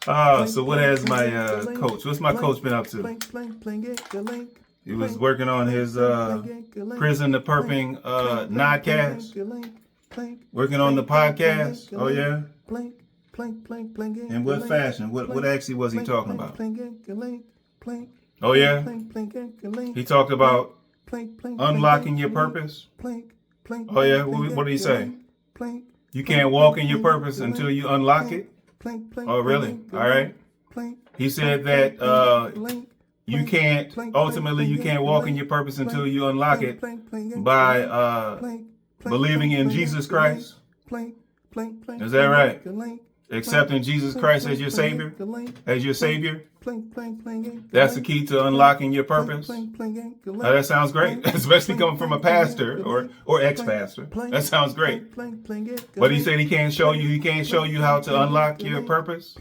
So what has my coach? What's my coach been up to? He was working on his prison to perping nodcast. Working on the podcast. Oh yeah. In what fashion? What actually was he talking about? Oh yeah. He talked about unlocking your purpose. Oh yeah. What did he say? You can't walk in your purpose until you unlock it. Oh really? All right. He said that you can't walk in your purpose until you unlock it by believing in Jesus Christ. Is that right? Accepting Jesus Christ as your Savior? As your Savior? That's the key to unlocking your purpose. That sounds great, especially coming from a pastor or ex-pastor. That sounds great. But he said he can't show you how to unlock your purpose.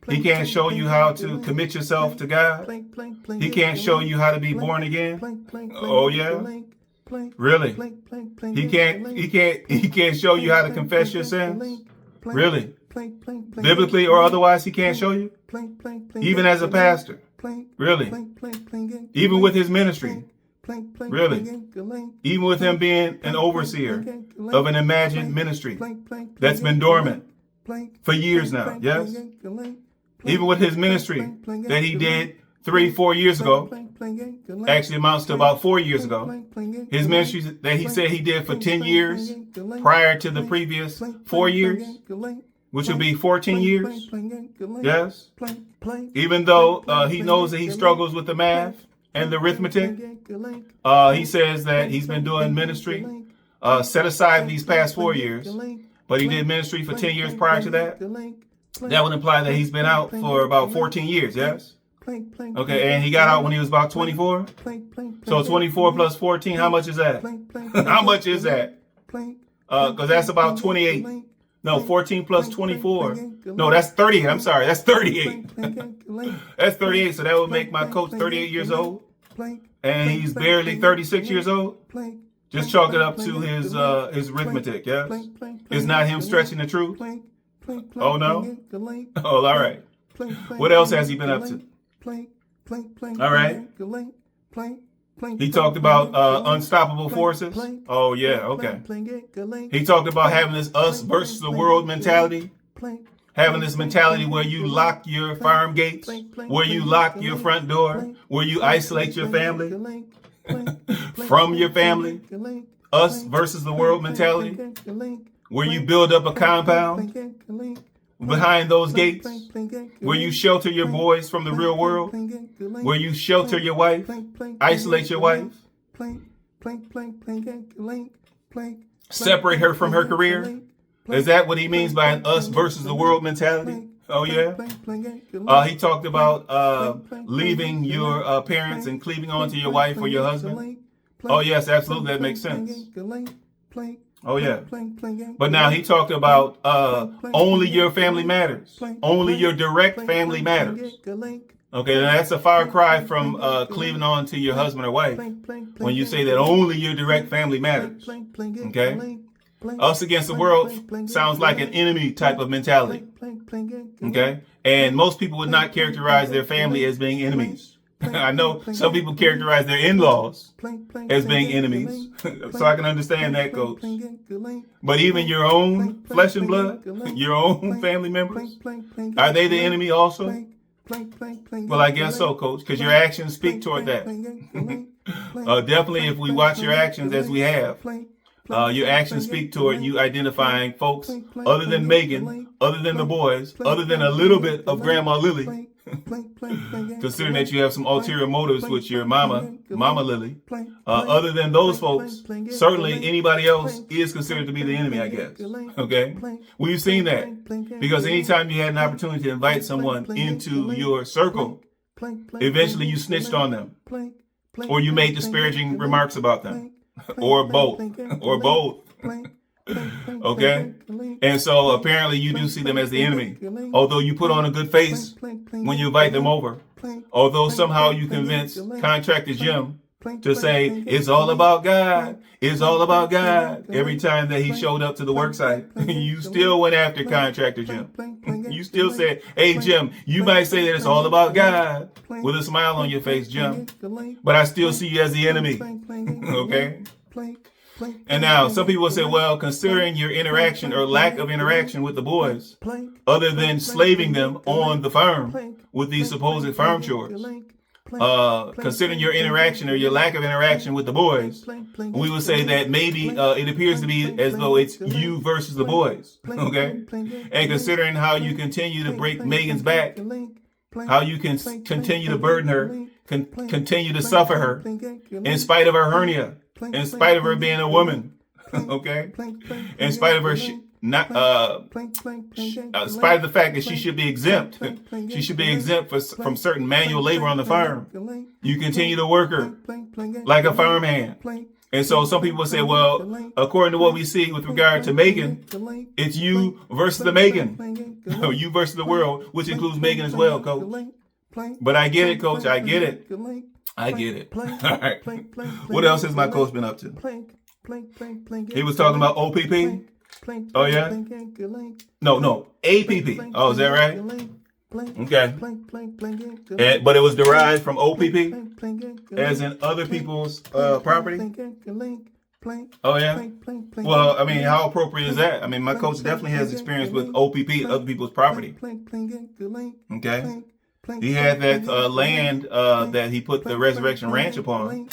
He can't show you how to commit yourself to God. He can't show you how to be born again. Oh yeah? Really? He can't show you how to confess your sins. Really? Biblically or otherwise, he can't show you? Even as a pastor? Really? Even with his ministry? Really? Even with him being an overseer of an imagined ministry that's been dormant for years now? Yes? Even with his ministry that he did 3-4 years ago, actually amounts to about 4 years ago. His ministry that he said he did for 10 years prior to the previous 4 years, which would be 14 years. Yes. Even though he knows that he struggles with the math and the arithmetic, he says that he's been doing ministry set aside these past 4 years, but he did ministry for 10 years prior to that. That would imply that he's been out for about 14 years, yes? Okay, and he got out when he was about 24? So 24 plus 14, how much is that? How much is that? Because that's about 28. No, 14 plus 24. No, that's 38. I'm sorry, that's 38. That's 38, so that would make my coach 38 years old. And he's barely 36 years old. Just chalk it up to his arithmetic, yes? It's not him stretching the truth? Oh, no? Oh, all right. What else has he been up to? All right. He talked about unstoppable forces. Oh, yeah, okay. He talked about having this us versus the world mentality. Having this mentality where you lock your farm gates, where you lock your front door, where you isolate your family from your family. Us versus the world mentality, where you build up a compound behind those gates, where you shelter your boys from the real world, where you shelter your wife, isolate your wife, separate her from her career. Is that what he means by an us versus the world mentality? Oh, yeah. He talked about leaving your parents and cleaving on to your wife or your husband. Oh, yes, absolutely. That makes sense. Oh, yeah. But now he talked about only your family matters. Only your direct family matters. Okay, now that's a far cry from cleaving on to your husband or wife when you say that only your direct family matters. Okay? Us against the world sounds like an enemy type of mentality. Okay? And most people would not characterize their family as being enemies. I know some people characterize their in-laws as being enemies, so I can understand that, Coach. But even your own flesh and blood, your own family members, are they the enemy also? Well, I guess so, Coach, because your actions speak toward that. Definitely, if we watch your actions as we have, your actions speak toward you identifying folks other than Megan, other than the boys, other than a little bit of Grandma Lily, considering that you have some ulterior motives with your mama Lily. Other than those folks, certainly anybody else is considered to be the enemy, I guess. Okay? We've seen that. Because anytime you had an opportunity to invite someone into your circle, eventually you snitched on them. Or you made disparaging remarks about them. Or both. Or both. Okay? And so apparently you do see them as the enemy. Although you put on a good face when you invite them over. Although somehow you convince Contractor Jim to say it's all about God. It's all about God. Every time that he showed up to the work site, you still went after contractor Jim. You still said, hey, Jim, you might say that it's all about God with a smile on your face, Jim, but I still see you as the enemy. Okay? And now some people say, well, considering your interaction or lack of interaction with the boys, other than slaving them on the farm with these supposed farm chores, considering your interaction or your lack of interaction with the boys, we would say that maybe it appears to be as though it's you versus the boys. Okay? And considering how you continue to break Megan's back, how you can continue to burden her, continue to suffer her in spite of her hernia, in spite of her being a woman, okay? In spite of her in spite of the fact that she should be exempt. She should be exempt from certain manual labor on the farm. You continue to work her like a farm hand. And so some people say, well, according to what we see with regard to Megan, it's you versus the Megan. You versus the world, which includes Megan as well, Coach. But I get it, Coach. I get it. I get it. All right. What else has my coach been up to? He was talking about OPP. Oh, yeah? No. APP. Oh, is that right? Okay. But it was derived from OPP, as in other people's property? Oh, yeah? Well, I mean, how appropriate is that? I mean, my coach definitely has experience with OPP, other people's property. Okay? He had that land that he put the Resurrection Ranch upon.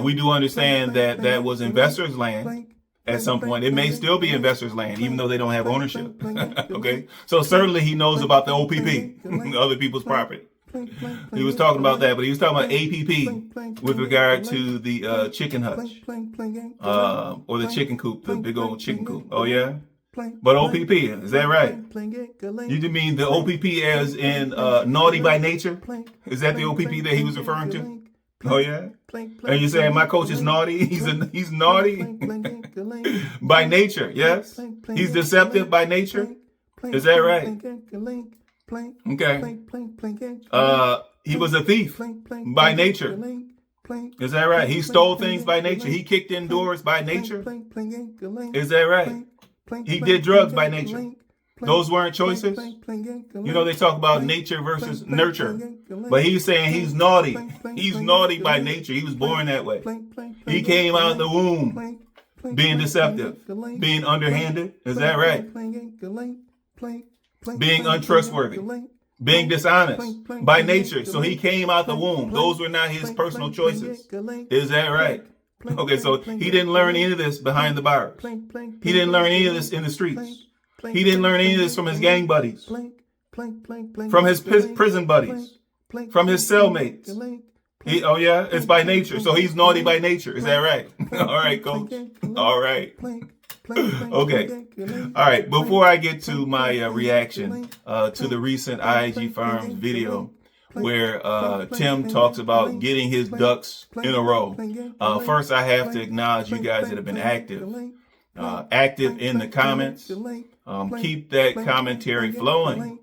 We do understand that that was investors' land at some point. It may still be investors' land, even though they don't have ownership. Okay? So certainly he knows about the OPP, other people's property. He was talking about that, but he was talking about APP with regard to the chicken hutch or the chicken coop, the big old chicken coop. Oh, yeah? But OPP, is that right? You mean the OPP as in naughty by nature? Is that the OPP that he was referring to? Oh, yeah? And you're saying my coach is naughty? He's naughty by nature, yes? He's deceptive by nature? Is that right? Okay. He was a thief by nature. Is that right? He stole things by nature. He kicked in doors by nature. Is that right? He did drugs by nature. Those weren't choices. You know, they talk about nature versus nurture. But he's saying he's naughty. He's naughty by nature. He was born that way. He came out of the womb being deceptive, being underhanded. Is that right? Being untrustworthy, being dishonest by nature. So he came out the womb. Those were not his personal choices. Is that right? Okay, so he didn't learn any of this behind the bars. He didn't learn any of this in the streets. He didn't learn any of this from his gang buddies, from his prison buddies, from his cellmates. Oh, yeah? It's by nature. So he's naughty by nature. Is that right? All right, Coach. All right. Okay. All right. Before I get to my reaction to the recent IAG Farms video, where Tim talks about getting his ducks in a row. First, I have to acknowledge you guys that have been active in the comments. Keep that commentary flowing.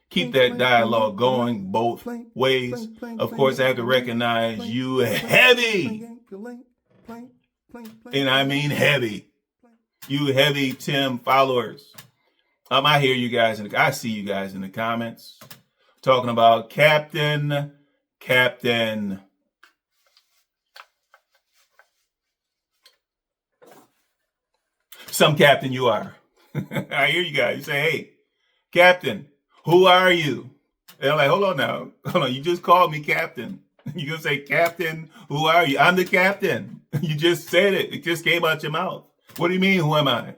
Keep that dialogue going both ways. Of course, I have to recognize you heavy, and I mean heavy. You heavy Tim followers. I hear you guys, and I see you guys in the comments. Talking about Captain. Some captain you are. I hear you guys. You say, hey, Captain, who are you? And I'm like, hold on now. Hold on. You just called me Captain. You're going to say, Captain, who are you? I'm the captain. You just said it. It just came out your mouth. What do you mean, who am I?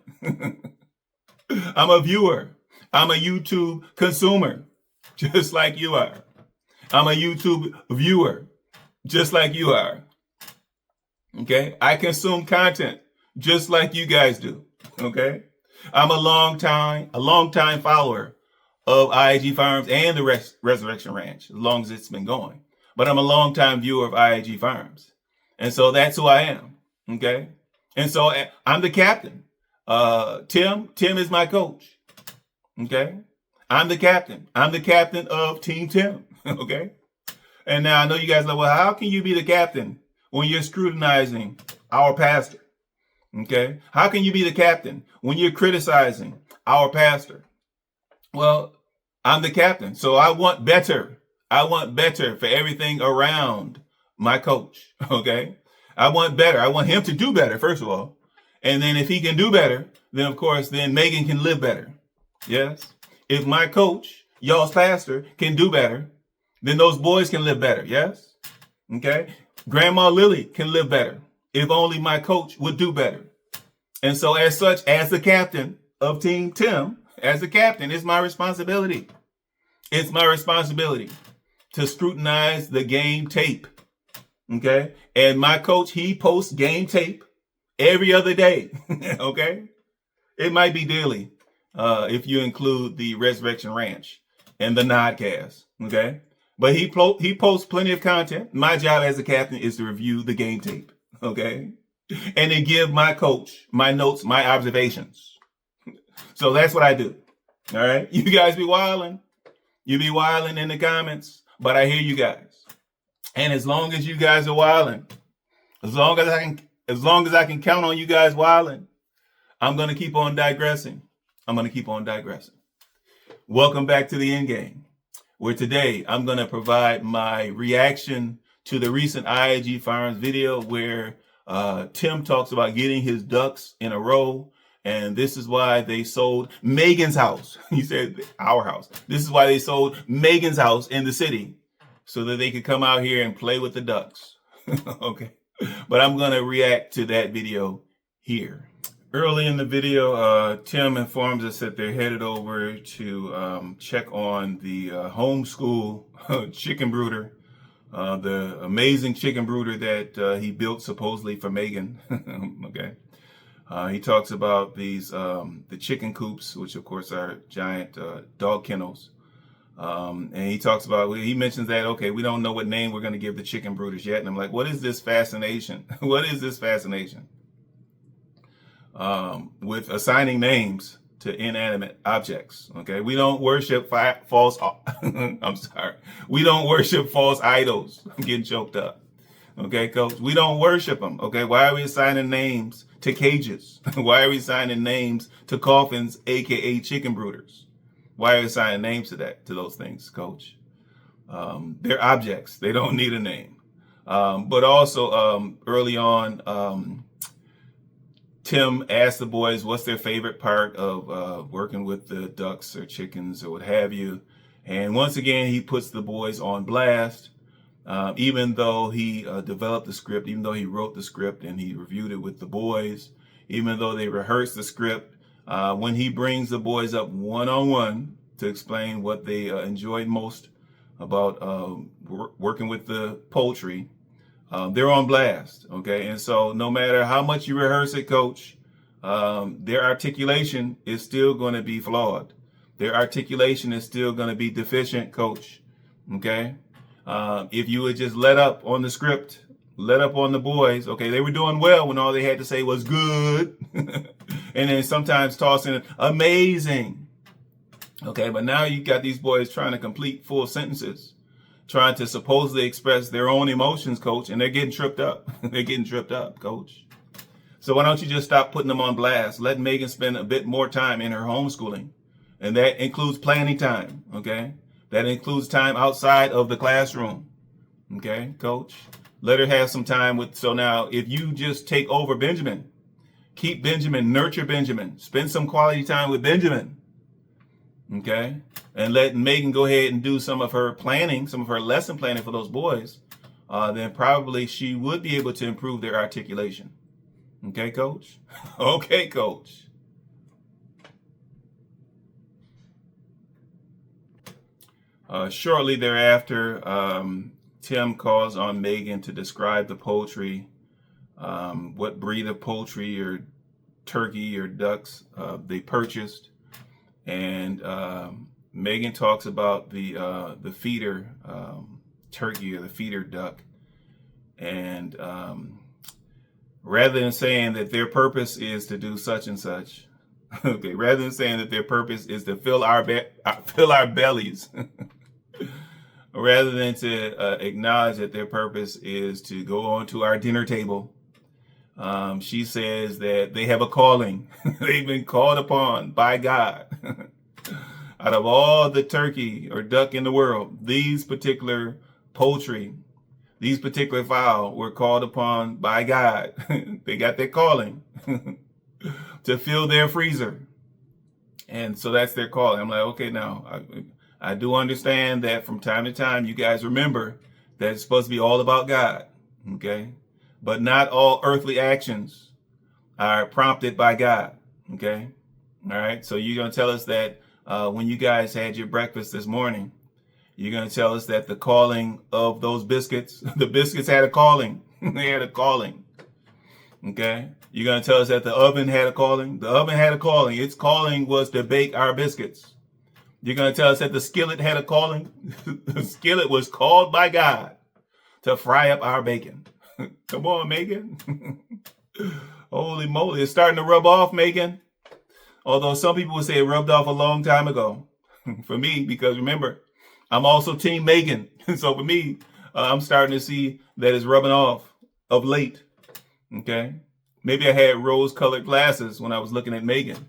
I'm a viewer. I'm a YouTube consumer. Just like you are. I'm a YouTube viewer, just like you are. Okay? I consume content, just like you guys do. Okay? I'm a long time follower of IAG Farms and the Resurrection Ranch, as long as it's been going. But I'm a long time viewer of IAG Farms. And so that's who I am. Okay? And so I'm the captain. Tim is my coach. Okay? I'm the captain. I'm the captain of Team Tim. Okay? And now I know you guys are like, well, how can you be the captain when you're scrutinizing our pastor? Okay. How can you be the captain when you're criticizing our pastor? Well, I'm the captain, so I want better. I want better for everything around my coach. Okay. I want better. I want him to do better, first of all. And then if he can do better, then of course, then Megan can live better. Yes. If my coach, y'all's pastor, can do better, then those boys can live better. Yes. Okay. Grandma Lily can live better if only my coach would do better. And so as such, as the captain of Team Tim, as the captain, it's my responsibility. It's my responsibility to scrutinize the game tape. Okay. And my coach, he posts game tape every other day. Okay. It might be daily if you include the Resurrection Ranch and the Nodcast. Okay. But he posts plenty of content. My job as a captain is to review the game tape. Okay. And then give my coach my notes, my observations. So that's what I do. All right. You guys be wilding. You be wilding in the comments, but I hear you guys. And as long as you guys are wilding, as long as I can count on you guys wilding, I'm going to keep on digressing. I'm going to keep on digressing. Welcome back to the end game, where today I'm going to provide my reaction to the recent IAG Farms video where Tim talks about getting his ducks in a row. And this is why they sold Megan's house. He said our house. This is why they sold Megan's house in the city so that they could come out here and play with the ducks. Okay. But I'm going to react to that video here. Early in the video, Tim informs us that they're headed over to check on the homeschool chicken brooder, the amazing chicken brooder that he built supposedly for Megan. Okay. He talks about these the chicken coops, which of course are giant dog kennels. And he talks about, he mentions that, okay, we don't know what name we're going to give the chicken brooders yet. And I'm like, what is this fascination? What is this fascination? With assigning names to inanimate objects. Okay. We don't worship false, I'm sorry. We don't worship false idols. I'm getting choked up. Okay, coach. We don't worship them. Okay. Why are we assigning names to cages? Why are we assigning names to coffins, aka chicken brooders? Why are we assigning names to those things, coach? They're objects. They don't need a name. But also early on, Tim asked the boys what's their favorite part of working with the ducks or chickens or what have you. And once again, he puts the boys on blast. Even though he developed the script, even though he wrote the script and he reviewed it with the boys, even though they rehearsed the script, when he brings the boys up one-on-one to explain what they enjoyed most about working with the poultry, they're on blast. Okay. And so no matter how much you rehearse it, coach, their articulation is still going to be flawed. Their articulation is still going to be deficient, coach. Okay. If you would just let up on the script, let up on the boys. Okay, they were doing well when all they had to say was good. And then sometimes tossing amazing. Okay, but now you got these boys trying to complete full sentences, trying to supposedly express their own emotions, coach, and they're getting tripped up. They're getting tripped up, coach. So why don't you just stop putting them on blast? Let Megan spend a bit more time in her homeschooling. And that includes planning time, okay? That includes time outside of the classroom. Okay, coach. Let her have some time with. So now if you just take over Benjamin, keep Benjamin, nurture Benjamin, spend some quality time with Benjamin. Okay. And let Megan go ahead and do some of her planning, some of her lesson planning for those boys. Then probably she would be able to improve their articulation. Okay, coach. Okay, coach. Shortly thereafter, Tim calls on Megan to describe the poultry, what breed of poultry or turkey or ducks they purchased. And Megan talks about the feeder turkey or the feeder duck. And rather than saying that their purpose is to do such and such, okay, rather than saying that their purpose is to fill our bellies, rather than to acknowledge that their purpose is to go onto our dinner table. She says that they have a calling. They've been called upon by God. Out of all the turkey or duck in the world, these particular poultry, these particular fowl were called upon by God. They got their calling to fill their freezer. And so that's their calling. I'm like, okay, now I do understand that from time to time, you guys remember that it's supposed to be all about God. Okay. But not all earthly actions are prompted by God. Okay. All right. So you're going to tell us that when you guys had your breakfast this morning, you're going to tell us that the calling of those biscuits, the biscuits had a calling. They had a calling. Okay. You're going to tell us that the oven had a calling. The oven had a calling. Its calling was to bake our biscuits. You're going to tell us that the skillet had a calling. The skillet was called by God to fry up our bacon. Come on, Megan. Holy moly. It's starting to rub off, Megan. Although some people would say it rubbed off a long time ago. For me, because remember, I'm also Team Megan. So for me, I'm starting to see that it's rubbing off of late. Okay. Maybe I had rose-colored glasses when I was looking at Megan.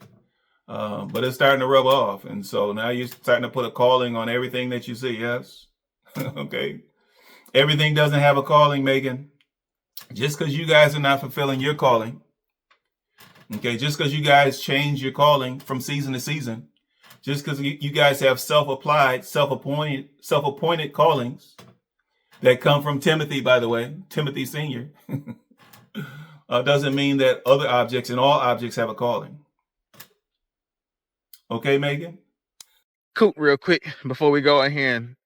But it's starting to rub off. And so now you're starting to put a calling on everything that you see. Yes. Okay. Everything doesn't have a calling, Megan. Just because you guys are not fulfilling your calling. Okay. Just because you guys change your calling from season to season. Just because you guys have self-applied, self-appointed callings that come from Timothy, by the way, Timothy Sr., doesn't mean that other objects and all objects have a calling. Okay, Megan? Coop, real quick, before we go in here and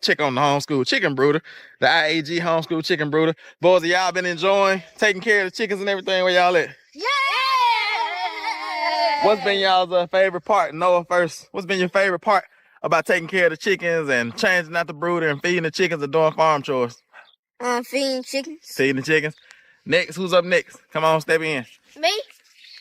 check on the homeschool chicken brooder, the IAG homeschool chicken brooder. Boys, y'all been enjoying taking care of the chickens and everything? Where y'all at? Yeah! What's been y'all's favorite part? Noah first. What's been your favorite part about taking care of the chickens and changing out the brooder and feeding the chickens and doing farm chores? Feeding chickens. Feeding the chickens. Next, who's up next? Come on, step in. Me?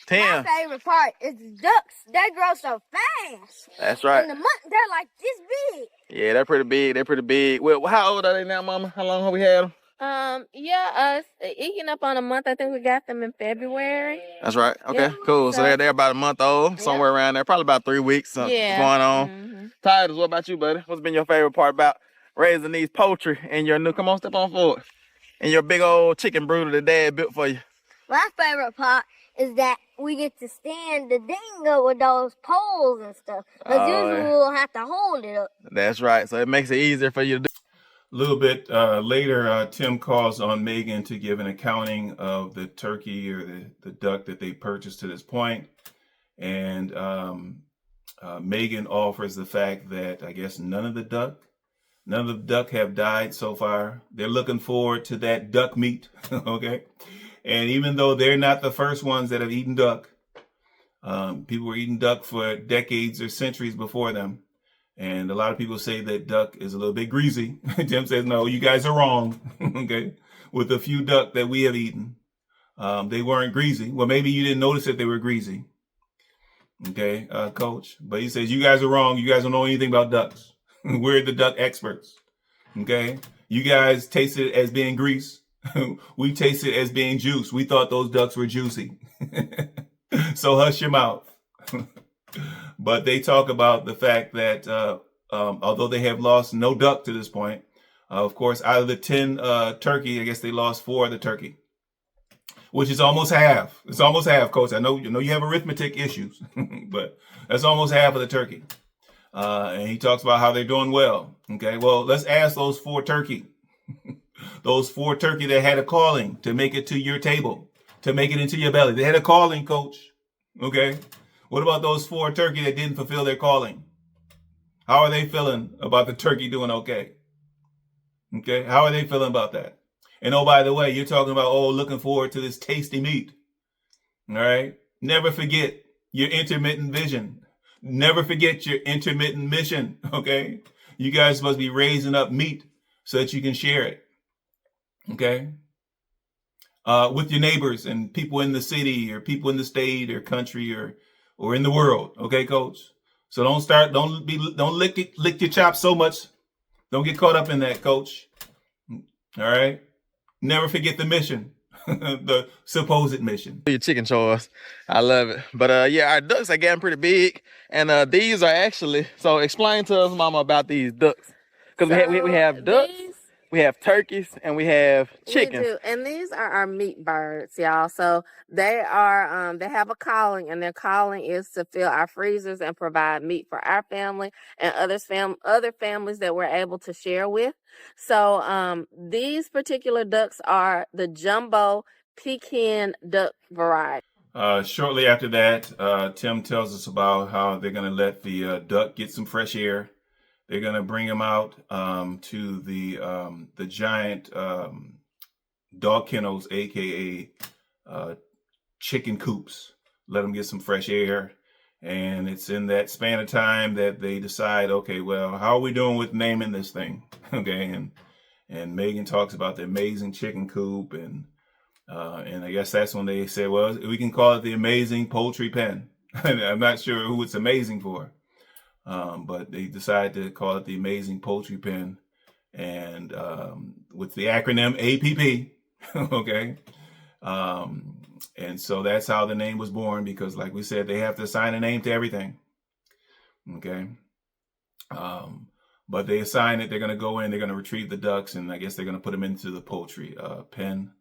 Tim. My favorite part is the ducks. They grow so fast. That's right. In the month, they're like this big. Yeah, they're pretty big. They're pretty big. Well, how old are they now, Mama? How long have we had them? Eking up on a month. I think we got them in February. That's right. Okay, Yeah. cool. So So- they're about a month old, somewhere around there. Probably about 3 weeks going on. Mm-hmm. Titus, what about you, buddy? What's been your favorite part about raising these poultry and your new, come on, step on forward, and your big old chicken brooder that Dad built for you? My favorite part is that we get to stand the dingo with those poles and stuff. Because usually we'll have to hold it up. That's right. So it makes it easier for you to do. A little bit later, Tim calls on Megan to give an accounting of the turkey or the duck that they purchased to this point. And Megan offers the fact that I guess none of the duck have died so far. They're looking forward to that duck meat. Okay. And even though they're not the first ones that have eaten duck, people were eating duck for decades or centuries before them. And a lot of people say that duck is a little bit greasy. Tim says, no, you guys are wrong. Okay. With the few duck that we have eaten, they weren't greasy. Well, maybe you didn't notice that they were greasy. Okay, Coach. But he says, you guys are wrong. You guys don't know anything about ducks. We're the duck experts. Okay. You guys tasted it as being grease. We tasted it as being juice. We thought those ducks were juicy. So hush your mouth. But they talk about the fact that although they have lost no duck to this point, of course, out of the 10 turkey, I guess they lost 4 of the turkey, which is almost half. It's almost half, Coach. I know you have arithmetic issues, but that's almost half of the turkey. And he talks about how they're doing well. Okay, well, let's ask those 4 turkey. Those 4 turkey that had a calling to make it to your table, to make it into your belly. They had a calling, Coach. Okay. What about those 4 turkey that didn't fulfill their calling? How are they feeling about the turkey doing okay? Okay. How are they feeling about that? And oh, by the way, you're talking about, looking forward to this tasty meat. All right. Never forget your intermittent vision. Never forget your intermittent mission. Okay. You guys are supposed to be raising up meat so that you can share it. Okay. With your neighbors and people in the city or people in the state or country or in the world. Okay, Coach. So don't lick your chops so much Don't get caught up in that, coach. All right? Never forget the mission, the supposed mission. Your chicken chores. I love it. But yeah, our ducks are getting pretty big. And these are actually, so explain to us, Mama, about these ducks. Because we have ducks, we have turkeys, and we have chickens. We do, and these are our meat birds, y'all. So they are, they have a calling, and their calling is to fill our freezers and provide meat for our family and other families that we're able to share with. So these particular ducks are the jumbo Pekin duck variety. Shortly after that, Tim tells us about how they're going to let the duck get some fresh air. They're going to bring him out to the giant dog kennels, aka chicken coops. Let them get some fresh air. And it's in that span of time that they decide, okay, well, how are we doing with naming this thing? Okay, and Megan talks about the amazing chicken coop, and I guess that's when they said, well, we can call it the amazing poultry pen. I'm not sure who it's amazing for. But they decided to call it the Amazing Poultry Pen, and with the acronym APP, okay? And so that's how the name was born, because like we said, they have to assign a name to everything, okay? But they assign it, they're going to go in, they're going to retrieve the ducks, and I guess they're going to put them into the poultry pen.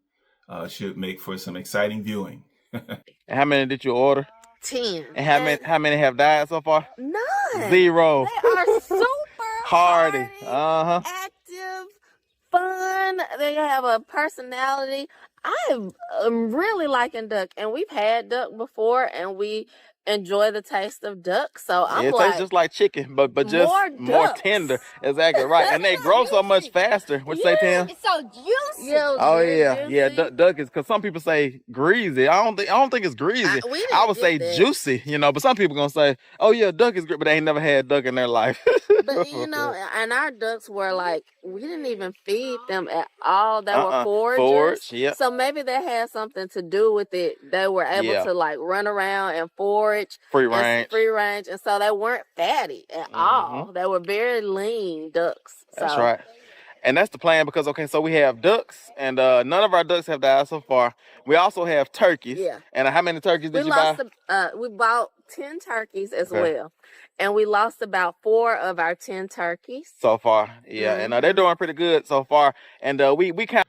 Should make for some exciting viewing. And how many did you order? 10. And how many have died so far? None. 0. They are super hardy. Active, fun. They have a personality. I'm really liking duck, and we've had duck before, and we enjoy the taste of duck. So I'm it tastes just like chicken, but just more tender. Exactly right. And they grow so much faster. What you say, Tim? It's so juicy. Oh yeah. Duck is, because some people say greasy. I don't think it's greasy. I would say juicy, but some people gonna say, oh yeah, duck is great, but they ain't never had duck in their life. But and our ducks were like, we didn't even feed them at all. They were foragers. Yeah. So maybe that had something to do with it. They were able to like run around and forage. Free range. And so they weren't fatty at all. They were very lean ducks. That's right. And that's the plan, because, okay, so we have ducks, and none of our ducks have died so far. We also have turkeys. Yeah. And how many turkeys did you buy? We bought 10 turkeys as well. And we lost about 4 of our 10 turkeys. So far, yeah. And they're doing pretty good so far. And we kind of...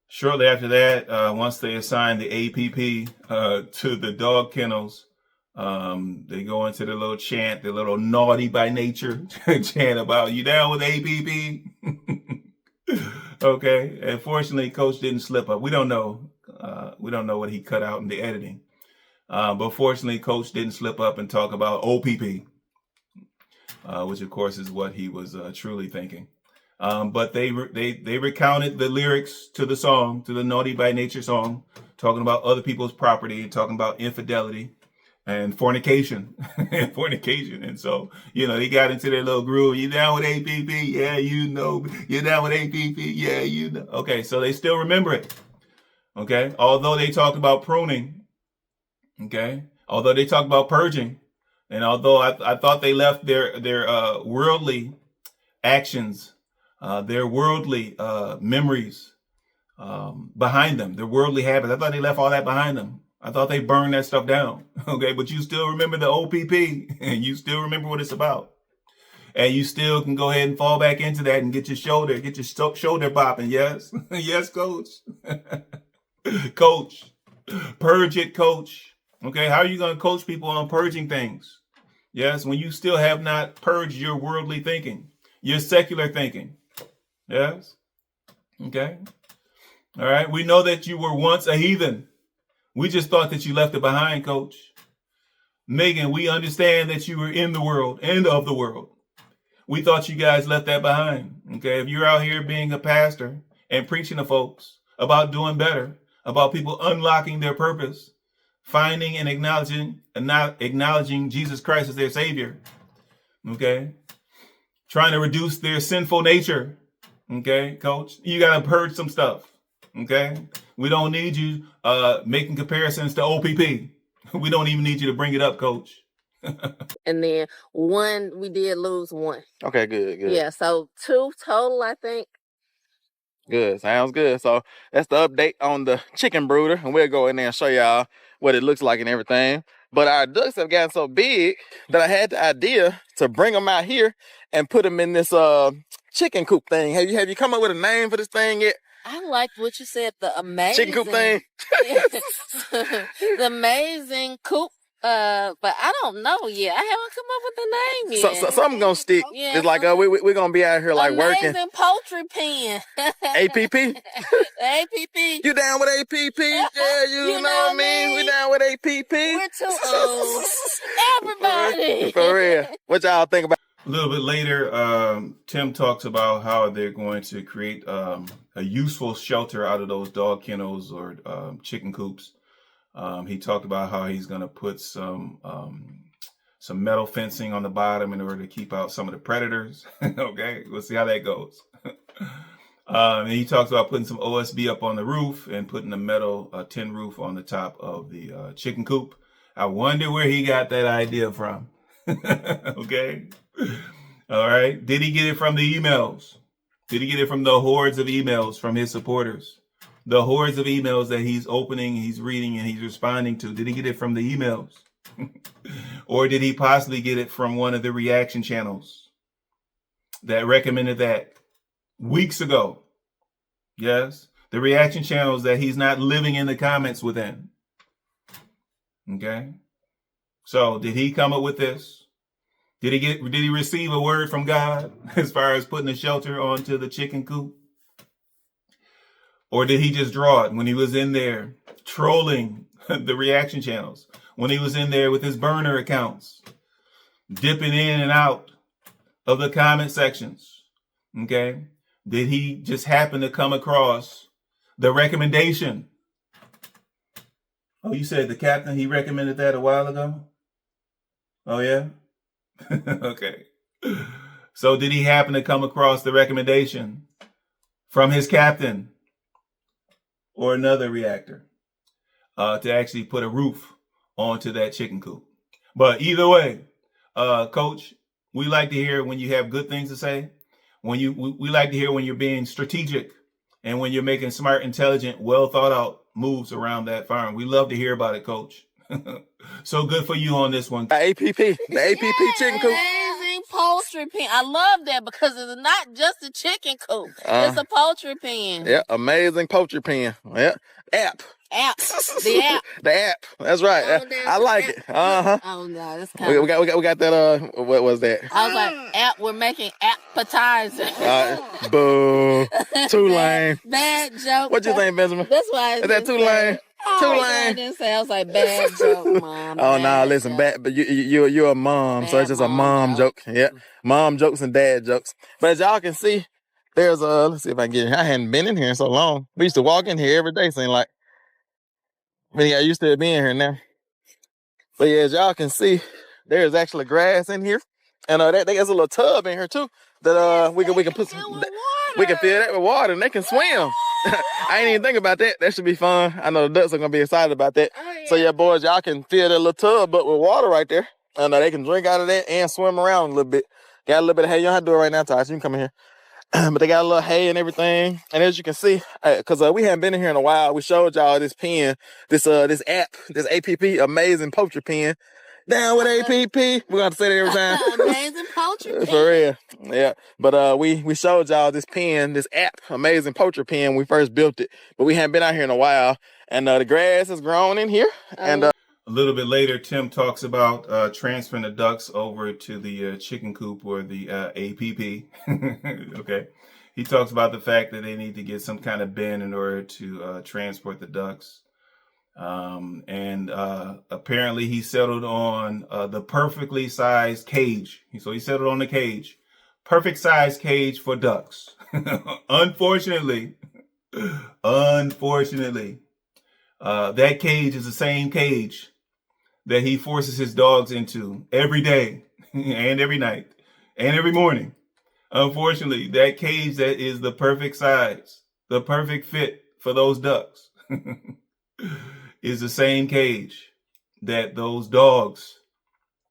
Shortly after that, once they assign the APP to the dog kennels, they go into the little chant, the little naughty by nature chant about, you down with APP? Okay. And fortunately, Coach didn't slip up. We don't know. We don't know what he cut out in the editing. But fortunately, Coach didn't slip up and talk about OPP, which of course is what he was truly thinking. But they recounted the lyrics to the song, to the Naughty by Nature song, talking about other people's property, talking about infidelity and fornication. And so, they got into their little groove. You down with APP? Yeah, you down with APP? Yeah, Okay, so they still remember it. Okay, although they talked about pruning. Okay, although they talked about purging, and although I thought they left their worldly actions, their worldly memories behind them, their worldly habits. I thought they left all that behind them. I thought they burned that stuff down. Okay, but you still remember the OPP, and you still remember what it's about. And you still can go ahead and fall back into that and get your shoulder bopping. Yes, yes, Coach. Coach, purge it, Coach. Okay, how are you going to coach people on purging things? Yes, when you still have not purged your worldly thinking, your secular thinking. Yes. Okay. All right. We know that you were once a heathen. We just thought that you left it behind, Coach. Megan, we understand that you were in the world and of the world. We thought you guys left that behind. Okay. If you're out here being a pastor and preaching to folks about doing better, about people unlocking their purpose, finding and acknowledging Jesus Christ as their Savior. Okay. Trying to reduce their sinful nature. Okay, Coach. You got to purge some stuff. Okay. We don't need you making comparisons to OPP. We don't even need you to bring it up, Coach. And then one, we did lose one. Okay, good. Yeah, so 2 total, I think. Good, sounds good. So that's the update on the chicken brooder, and we'll go in there and show y'all what it looks like and everything. But our ducks have gotten so big that I had the idea to bring them out here and put them in this chicken coop thing. Have you come up with a name for this thing yet? I liked what you said, the amazing Chicken coop thing. the amazing coop. But I don't know yet. I haven't come up with the name yet. So something's gonna stick. Yeah, it's like we're gonna be out here like working. Amazing poultry pen. APP. APP. You down with APP? Yeah, you know what I mean. We down with APP. We're too old. Everybody. For real. What y'all think about? A little bit later, Tim talks about how they're going to create a useful shelter out of those dog kennels or chicken coops. He talked about how he's going to put some metal fencing on the bottom in order to keep out some of the predators. Okay, we'll see how that goes. And he talks about putting some OSB up on the roof and putting a metal tin roof on the top of the chicken coop. I wonder where he got that idea from. Okay. All right. Did he get it from the emails? Did he get it from the hordes of emails from his supporters? The hordes of emails that he's opening, he's reading, and he's responding to. Did he get it from the emails? Or did he possibly get it from one of the reaction channels that recommended that weeks ago? Yes. The reaction channels that he's not living in the comments within. Okay. So did he come up with this? Did he receive a word from God as far as putting a shelter onto the chicken coop? Or did he just draw it when he was in there trolling the reaction channels? When he was in there with his burner accounts, dipping in and out of the comment sections? Okay. Did he just happen to come across the recommendation? Oh, you said the captain, he recommended that a while ago? Oh, yeah? Okay. So did he happen to come across the recommendation from his captain or another reactor to actually put a roof onto that chicken coop? But either way, Coach, we like to hear when you have good things to say. We like to hear when you're being strategic and when you're making smart, intelligent, well thought out moves around that farm. We love to hear about it, Coach. So good for you on this one. The APP chicken coop. Amazing poultry pen. I love that because it's not just a chicken coop. It's a poultry pen. Yeah, amazing poultry pen. Yeah, app. The app. The app. That's right. I like it. Oh no, that's kind of. We got that. What was that? I was like, app. We're making appetizers. Boo. Too lame. Bad joke. What you think, Benjamin? That's why. Is that too lame? Too lame. I didn't say. I was like, bad joke, mom. Oh no, listen, bad. But you're a mom, so it's just a mom joke. Yeah, mom jokes and dad jokes. But as y'all can see, there's let's see if I can get in here. I hadn't been in here in so long. We used to walk in here every day, seem like. But yeah, I used to being here now. But yeah, as y'all can see, there's actually grass in here, and there's a little tub in here too that we can put some. We can fill that with water, and they can swim. I ain't even think about that. That should be fun. I know the ducks are gonna be excited about that. Oh, yeah. So yeah, boys, y'all can fill that little tub up with water right there, and they can drink out of that and swim around a little bit. Got a little bit of hay. You don't have to do it right now, Tosh. You can come in here. But they got a little hay and everything. And as you can see, because we haven't been in here in a while, we showed y'all this pen, this app, this APP, amazing poultry pen. Down with APP. We're gonna have to say that every time. Amazing poultry pen. For real. Yeah. But we showed y'all this pen, this app, amazing poultry pen. We first built it, but we haven't been out here in a while. And the grass has grown in here. And a little bit later, Tim talks about transferring the ducks over to the chicken coop or the APP. Okay. He talks about the fact that they need to get some kind of bin in order to transport the ducks. And apparently he settled on the perfectly sized cage. So he settled on the cage. Perfect size cage for ducks. Unfortunately, that cage is the same cage that he forces his dogs into every day and every night and every morning. Unfortunately, that cage that is the perfect size, the perfect fit for those ducks is the same cage that those dogs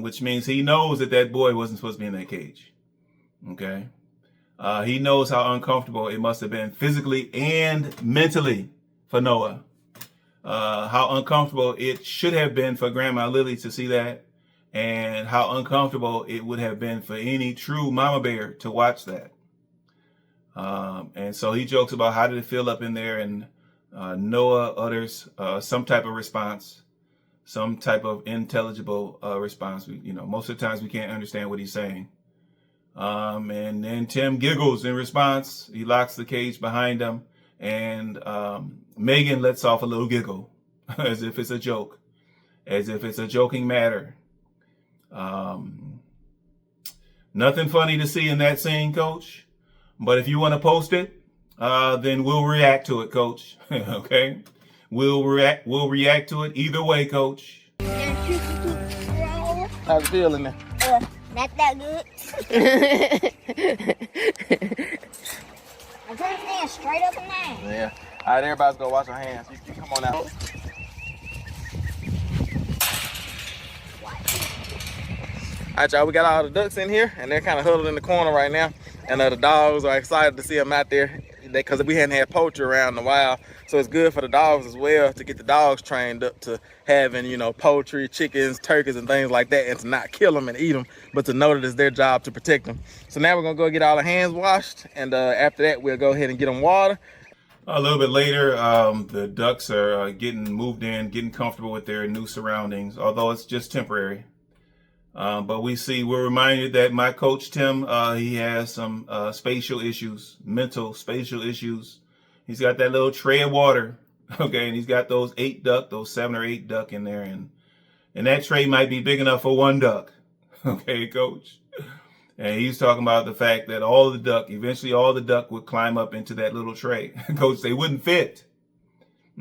which means he knows that that boy wasn't supposed to be in that cage. Okay. He knows how uncomfortable it must have been physically and mentally for Noah. How uncomfortable it should have been for Grandma Lily to see that, and how uncomfortable it would have been for any true mama bear to watch that. And so he jokes about how did it feel up in there, and Noah utters some type of response, some type of intelligible response. Most of the times we can't understand what he's saying. And then Tim giggles in response. He locks the cage behind him, and Megan lets off a little giggle as if it's a joke, as if it's a joking matter. Nothing funny to see in that scene, Coach. But if you want to post it, then we'll react to it, Coach. Okay? We'll react to it either way, Coach. How's it feeling there? Not that good. I'm trying to stand straight up and down. Yeah. All right, everybody's gonna wash their hands. You come on out. All right, y'all, we got all the ducks in here, and they're kind of huddled in the corner right now. And the dogs are excited to see them out there because we hadn't had poultry around in a while. So it's good for the dogs as well to get the dogs trained up to having, poultry, chickens, turkeys, and things like that, and to not kill them and eat them, but to know that it's their job to protect them. So now we're gonna go get all the hands washed, and after that, we'll go ahead and get them water. A little bit later, the ducks are getting moved in, getting comfortable with their new surroundings, although it's just temporary. But we're reminded that my coach, Tim, he has some spatial issues, mental spatial issues. He's got that little tray of water, okay, and he's got those 7 or 8 duck in there, and that tray might be big enough for 1 duck, okay, Coach? And he's talking about the fact that eventually all the duck would climb up into that little tray. Coach, they wouldn't fit,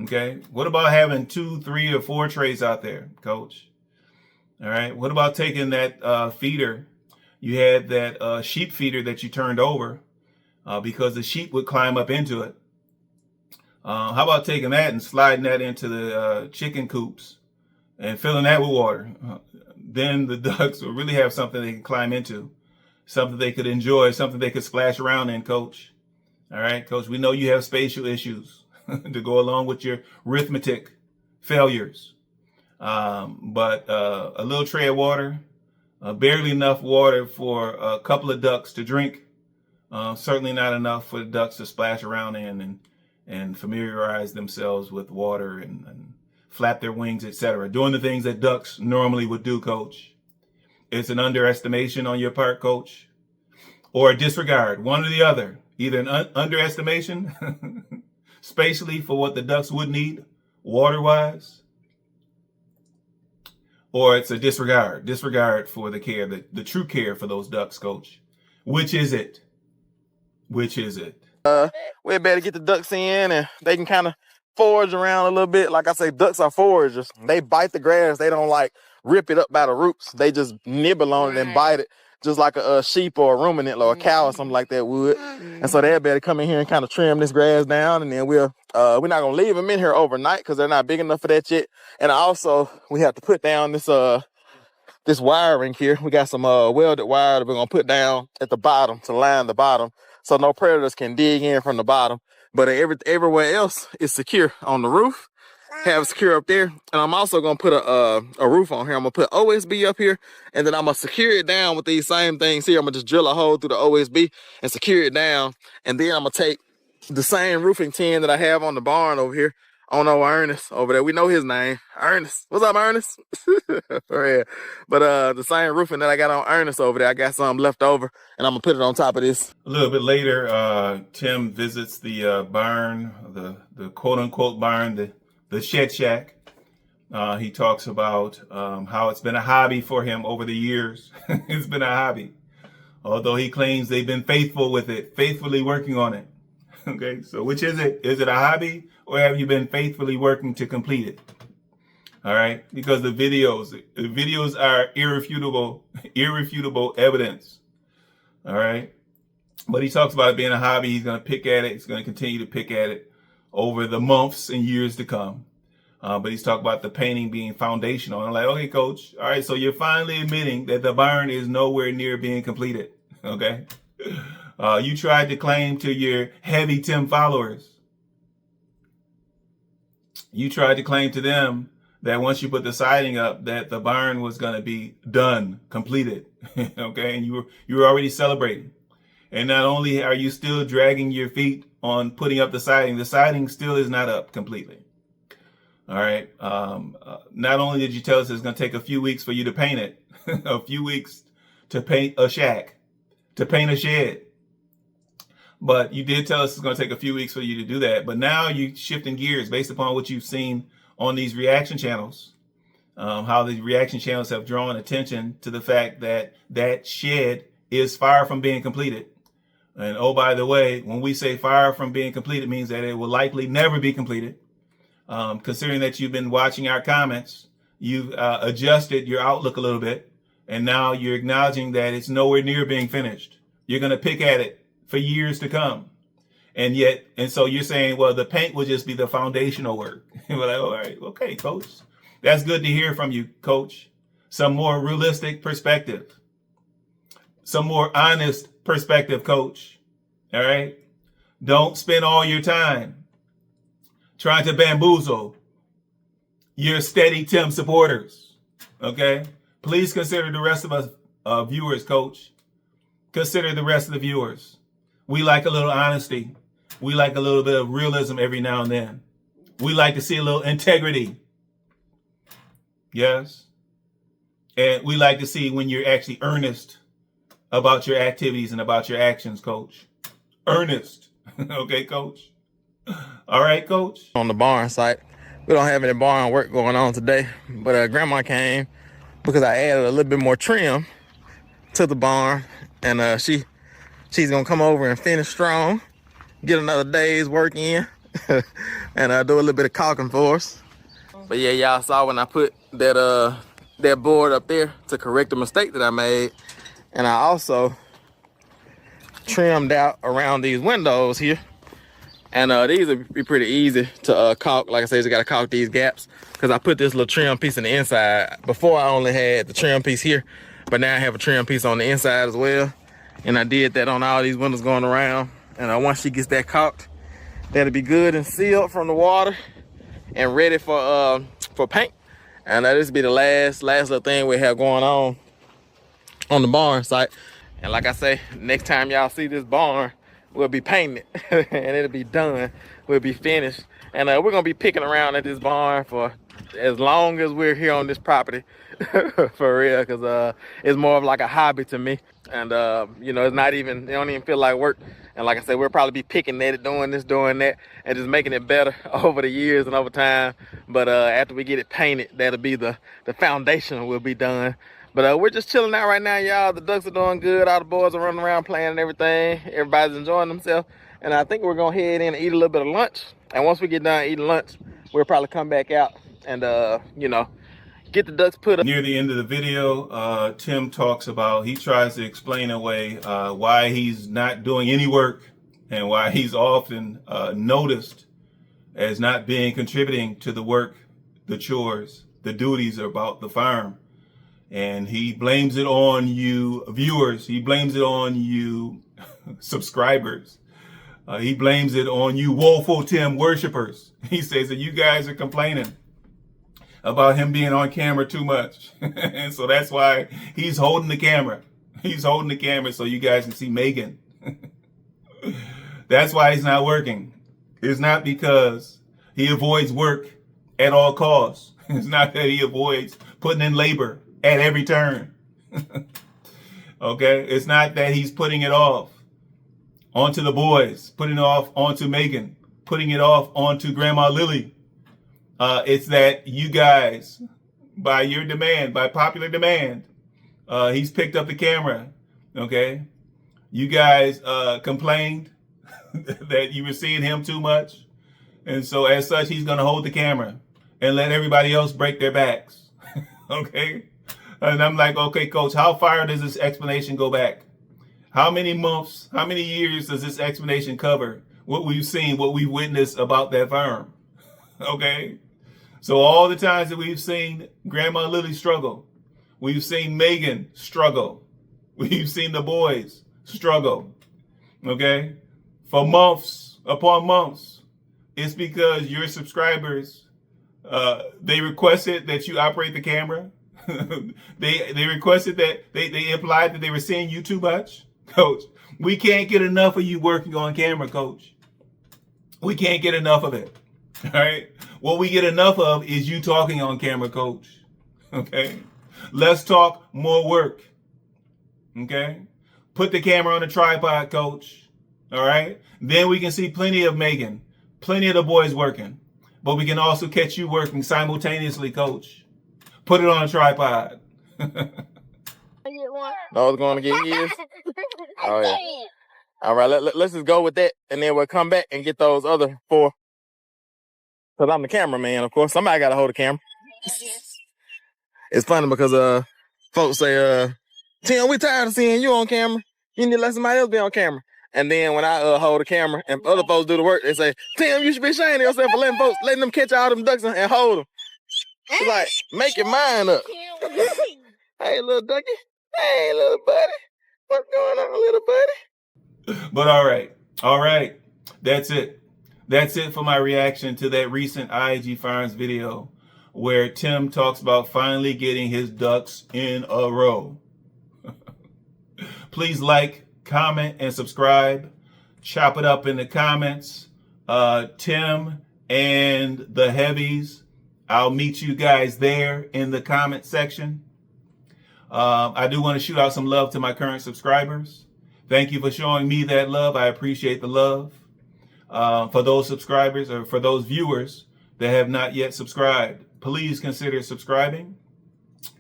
okay? What about having 2, 3, or 4 trays out there, Coach? All right. What about taking that feeder? You had that sheep feeder that you turned over because the sheep would climb up into it. How about taking that and sliding that into the chicken coops and filling that with water? Then the ducks will really have something they can climb into, something they could enjoy, something they could splash around in, Coach. All right, Coach, we know you have spatial issues to go along with your arithmetic failures. But a little tray of water, barely enough water for a couple of ducks to drink. Certainly not enough for the ducks to splash around in and familiarize themselves with water and flap their wings, etc. Doing the things that ducks normally would do, Coach. It's an underestimation on your part, Coach, or a disregard, one or the other. Either an underestimation spatially for what the ducks would need water-wise, or it's a disregard for the care, the true care for those ducks, Coach. Which is it? Which is it? We better get the ducks in, and they can kind of forage around a little bit. Like I say, ducks are foragers. They bite the grass. They don't rip it up by the roots. They just nibble on it and bite it, just like a sheep or a ruminant or a cow or something like that would. And so they better come in here and kind of trim this grass down, and then we're not gonna leave them in here overnight because they're not big enough for that yet. And also we have to put down this wiring here. We got some welded wire that we're gonna put down at the bottom to line the bottom, so no predators can dig in from the bottom. But everywhere else is secure. On the roof, have secure up there. And I'm also gonna put a roof on here. I'm gonna put OSB up here, and then I'm gonna secure it down with these same things here. I'm gonna just drill a hole through the OSB and secure it down. And then I'm gonna take the same roofing tin that I have on the barn over here. I don't know Ernest over there. We know his name. Ernest. What's up, Ernest? Yeah. But the same roofing that I got on Ernest over there, I got some left over, and I'm gonna put it on top of this. A little bit later, Tim visits the barn, the quote-unquote barn, the shed shack. He talks about how it's been a hobby for him over the years. It's been a hobby. Although he claims they've been faithful with it, faithfully working on it. Okay, so which is it? Is it a hobby, or have you been faithfully working to complete it? All right, because the videos are irrefutable evidence. All right, but he talks about it being a hobby. He's going to pick at it. He's going to continue to pick at it over the months and years to come. But he's talking about the painting being foundational. And I'm like, okay, coach. All right, so you're finally admitting that the barn is nowhere near being completed. Okay. You tried to claim to your heavy Tim followers. You tried to claim to them that once you put the siding up, that the barn was going to be done, completed. Okay. And you were already celebrating. And not only are you still dragging your feet on putting up the siding still is not up completely. All right. Not only did you tell us it's going to take a few weeks for you to paint it, a few weeks to paint a shack, to paint a shed, but you did tell us it's going to take a few weeks for you to do that. But now you're shifting gears based upon what you've seen on these reaction channels, how the reaction channels have drawn attention to the fact that that shed is far from being completed. And oh, by the way, when we say far from being completed, it means that it will likely never be completed. Considering that you've been watching our comments, you've adjusted your outlook a little bit, and now you're acknowledging that it's nowhere near being finished. You're going to pick at it for years to come. And so you're saying, well, the paint will just be the foundational work. We're like, all right, okay, coach. That's good to hear from you, coach. Some more realistic perspective. Some more honest perspective, coach. All right. Don't spend all your time trying to bamboozle your steady Tim supporters. Okay. Please consider the rest of us viewers, coach. Consider the rest of the viewers. We like a little honesty. We like a little bit of realism every now and then. We like to see a little integrity. Yes. And we like to see when you're actually earnest about your activities and about your actions, coach. Earnest. Okay, coach. All right, coach. On the barn site, we don't have any barn work going on today, but grandma came because I added a little bit more trim to the barn, and she's gonna come over and finish strong, get another day's work in, and do a little bit of caulking for us. But yeah, y'all saw when I put that board up there to correct the mistake that I made, and I also trimmed out around these windows here. And these would be pretty easy to caulk. Like I said, you got to caulk these gaps because I put this little trim piece in the inside. Before I only had the trim piece here, but now I have a trim piece on the inside as well. And I did that on all these windows going around. And once she gets that caulked, that'll be good and sealed from the water and ready for paint. And this will be the last little thing we have going on the barn site. And like I say, next time y'all see this barn, we'll be painting it and it'll be done. We'll be finished. And we're gonna be picking around at this barn for as long as we're here on this property. For real, because it's more of like a hobby to me. And you know, it don't even feel like work. And like I said, we'll probably be picking at it, doing this, doing that, and just making it better over the years and over time. But after we get it painted, that'll be the foundation will be done. But we're just chilling out right now, y'all. The ducks are doing good. All the boys are running around playing and everything. Everybody's enjoying themselves. And I think we're going to head in and eat a little bit of lunch. And once we get done eating lunch, we'll probably come back out and, you know, get the ducks put up. Near the end of the video, Tim talks about, he tries to explain away why he's not doing any work and why he's often noticed as not contributing to the work, the chores, the duties about the farm. And he blames it on you viewers. He blames it on you subscribers. He blames it on you woeful Tim worshipers. He says that you guys are complaining about him being on camera too much. And so that's why he's holding the camera. He's holding the camera so you guys can see Megan. That's why he's not working. It's not because he avoids work at all costs. It's not that he avoids putting in labor at every turn. Okay? It's not that he's putting it off onto the boys, putting it off onto Megan, putting it off onto Grandma Lily. It's that you guys, by your demand, by popular demand, he's picked up the camera. Okay? You guys complained that you were seeing him too much. And so as such, he's going to hold the camera and let everybody else break their backs. Okay? And I'm like, okay, coach, how far does this explanation go back? How many months, how many years does this explanation cover what we've seen, what we've witnessed about that farm? Okay? So all the times that we've seen Grandma Lily struggle, we've seen Megan struggle, we've seen the boys struggle, okay, for months upon months, it's because your subscribers, they requested that you operate the camera. they requested that they implied that they were seeing you too much. Coach, we can't get enough of you working on camera, Coach. We can't get enough of it. All right. What we get enough of is you talking on camera, Coach. Okay. Let's talk more work. Okay. Put the camera on a tripod, Coach. All right. Then we can see plenty of Megan, plenty of the boys working, but we can also catch you working simultaneously, Coach. Put it on a tripod. No, it's going to get his. Oh yeah. All right, let's just go with that, and then we'll come back and get those other 4. Cause I'm the cameraman, of course. Somebody got to hold the camera. It's funny because folks say, Tim, we tired of seeing you on camera. You need to let somebody else be on camera. And then when I hold the camera and other folks do the work, they say, Tim, you should be ashamed of yourself for letting them catch all them ducks and hold them. It's like, make your mind up. Hey, little ducky. Hey, little buddy. What's going on, little buddy? But all right. That's it. That's it for my reaction to that recent IAG Farms video where Tim talks about finally getting his ducks in a row. Please like, comment, and subscribe. Chop it up in the comments. Tim and the heavies, I'll meet you guys there in the comment section. I do want to shoot out some love to my current subscribers. Thank you for showing me that love. I appreciate the love. For those subscribers or for those viewers that have not yet subscribed, please consider subscribing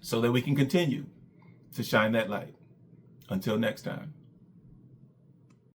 so that we can continue to shine that light. Until next time.